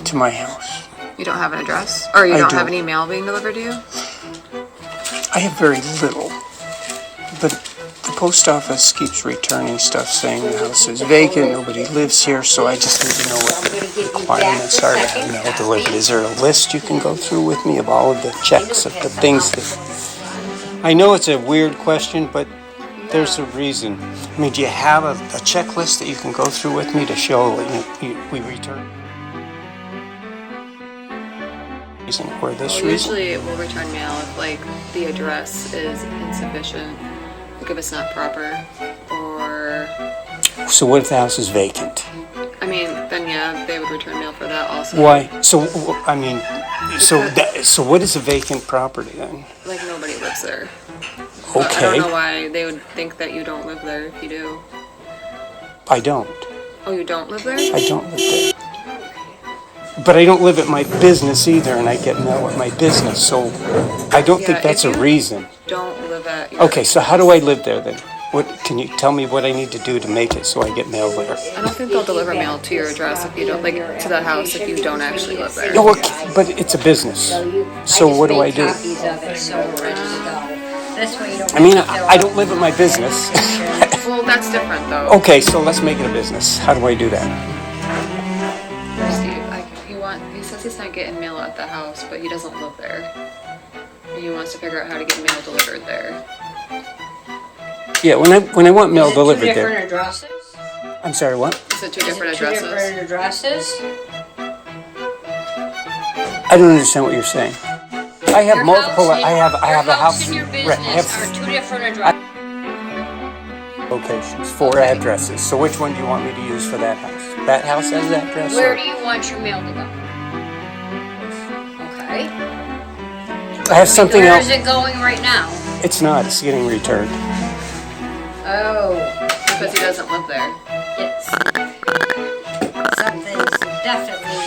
to my house. You don't have an address? Or you I don't do. have any mail being delivered to you? I have very little, but the post office keeps returning stuff saying the house is vacant, nobody lives here, so I just need to know what the requirements are to have mail delivered. Is there a list you can go through with me of all of the checks of the things that... I know it's a weird question, but there's a reason. I mean, do you have a checklist that you can go through with me to show we return? Or this reason? Usually it will return mail if like the address is insufficient, like if it's not proper, or... So what if the house is vacant? I mean, then yeah, they would return mail for that also. Why? So, I mean, so what is a vacant property then? Like nobody lives there. But I Okay, don't know why they would think that you don't live there if you do. I don't. Oh, you don't live there? I don't live there. But I don't live at my business either, and I get mail at my business, so I don't think that's a reason. Don't live at your... Okay, so how do I live there then? What, can you tell me what I need to do to make it so I get mail there? I don't think they'll deliver mail to your address if you don't, like, to the house if you don't actually live there. No, okay, but it's a business. So what do I do? I mean, I don't live at my business. Well, that's different though. Okay, so let's make it a business. How do I do that? Steve, he says he's not getting mail at the house, but he doesn't live there. And he wants to figure out how to get mail delivered there. Yeah, when I want mail delivered Two there. different addresses? I'm sorry, what? Is it two Is it different two addresses? different addresses? I don't understand what you're saying. I have Your multiple. house and- I have a house. and your Right, business I have are two different addresses. locations, 4 addresses. So which one do you want me to use for that house? That house has that address? Where or- do you want your mail to go? Okay. I have something Where else. is it going right now? It's not. It's getting returned. Oh, Because he doesn't live there. it's something's definitely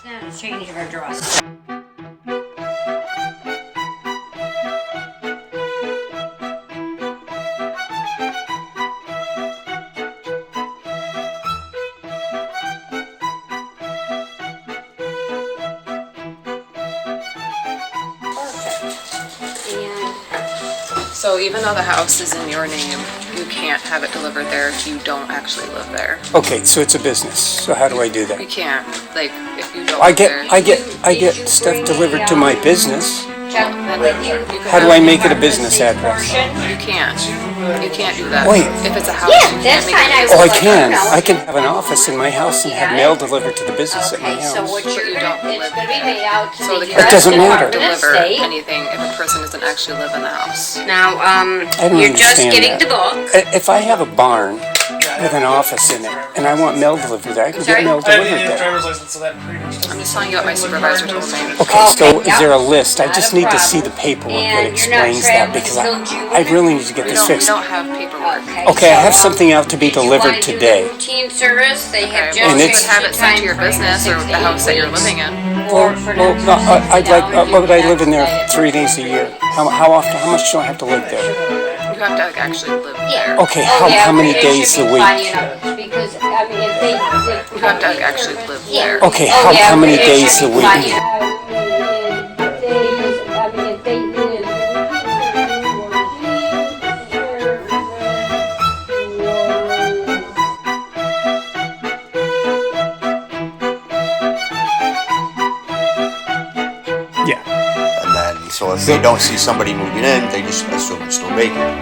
not a change of address. So even though the house is in your name, you can't have it delivered there if you don't actually live there. Okay, so it's a business. So how do I do You that? can't, like, if you don't I live there. get stuff delivered to my business. Then you could How do I make it a business address? You can't. You can't do that. Wait. If it's a house, Yeah, you that's can't make fine. it. Oh, I can. I can have an office in my house and have mail delivered to the business at my Okay, so house. what But you're you gonna, don't it's live gonna be there. made out to So the the US It doesn't matter. Department of deliver State. anything if a person doesn't actually live in the house. Now, I don't you're just understand getting that. the book. If I have a barn with an office in it and I want mail delivered there, I can get Sorry? mail I didn't delivered need a there. driver's license, so that pretty much I'm just telling you what my supervisor told me. Okay, so Okay, is there a yeah. list? I Not just a need to see problem. the paperwork that And you're not explains that traveling because till June? I really need to get We this don't, we fixed. don't have paperwork. Okay, I have so, something out to be did you delivered wanna do the today. routine service, they have Okay, just And well, you it's- could have it sent to your business or the house that you're living in. Or for Well, next no, I'd like. $60 What would I live in there next 3 day. days a year? How often? How much do I have to live there? You have to actually live there. Okay, Oh, yeah, how many it days should a be week? fine enough, because, I mean, if they. You have to actually live there. Okay, Oh, yeah, how many it should days be a week? fine enough. Yeah. And then, so if they don't see somebody moving in, they just assume it's still vacant.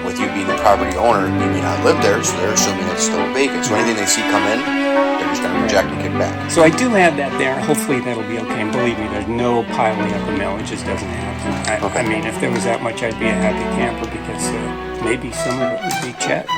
With you being the property owner, you may not live there, so they're assuming it's still vacant. So anything they see come in, they're just gonna reject and kick back. So I do have that there. Hopefully that'll be okay. And believe me, there's no piling up of mail. It just doesn't happen. I mean, if there was that much, I'd be a happy camper because maybe some of it would be checks.